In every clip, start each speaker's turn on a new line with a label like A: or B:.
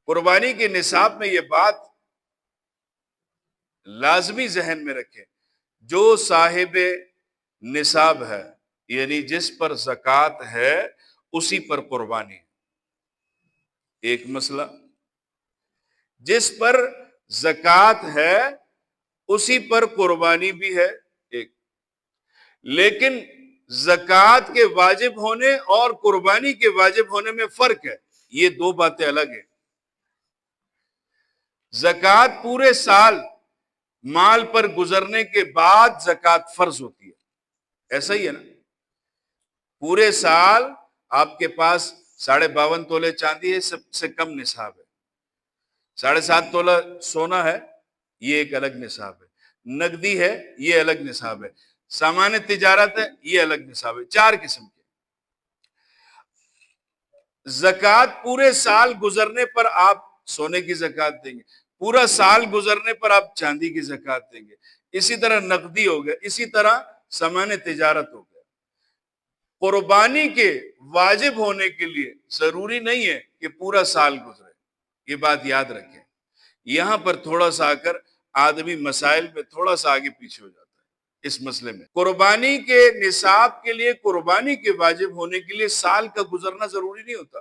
A: قربانی کے نصاب میں یہ بات لازمی ذہن میں رکھیں، جو صاحب نصاب ہے یعنی جس پر زکوٰۃ ہے اسی پر قربانی ہے۔ ایک مسئلہ، جس پر زکوٰۃ ہے اسی پر قربانی بھی ہے ایک، لیکن زکوٰۃ کے واجب ہونے اور قربانی کے واجب ہونے میں فرق ہے، یہ دو باتیں الگ ہیں۔ زکوٰۃ پورے سال مال پر گزرنے کے بعد زکوٰۃ فرض ہوتی ہے، ایسا ہی ہے نا؟ پورے سال آپ کے پاس 52.5 تولے چاندی ہے، سب سے کم نصاب ہے، 7.5 تولہ سونا ہے، یہ ایک الگ نصاب ہے، نقدی ہے یہ الگ نصاب ہے، سامان تجارت ہے یہ الگ نصاب ہے، 4 قسم کے۔ زکوٰۃ پورے سال گزرنے پر آپ سونے کی زکوٰۃ دیں گے، پورا سال گزرنے پر آپ چاندی کی زکوٰۃ دیں گے، اسی طرح نقدی ہو گیا، اسی طرح سامان تجارت ہو گیا۔ قربانی کے واجب ہونے کے لیے ضروری نہیں ہے کہ پورا سال گزرے، یہ بات یاد رکھیں۔ یہاں پر تھوڑا سا آ کر آدمی مسائل میں تھوڑا سا آگے پیچھے ہو جاتا ہے اس مسئلے میں۔ قربانی کے نصاب کے لیے، قربانی کے واجب ہونے کے لیے سال کا گزرنا ضروری نہیں ہوتا،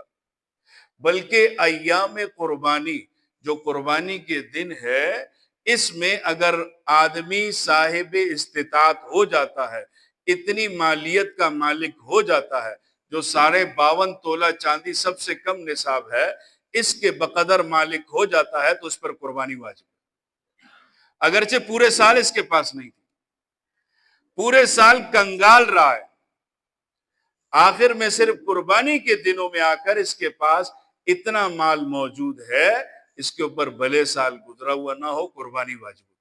A: بلکہ ایام قربانی جو قربانی کے دن ہے اس میں اگر آدمی صاحب استطاعت ہو جاتا ہے، اتنی مالیت کا مالک ہو جاتا ہے، جو 52.5 تولہ چاندی سب سے کم نصاب ہے اس کے بقدر مالک ہو جاتا ہے تو اس پر قربانی واجب ہے، اگرچہ پورے سال اس کے پاس نہیں تھی، پورے سال کنگال رہا ہے، آخر میں صرف قربانی کے دنوں میں آ کر اس کے پاس اتنا مال موجود ہے، اس کے اوپر بھلے سال گزرا ہوا نہ ہو، قربانی واجب ہے۔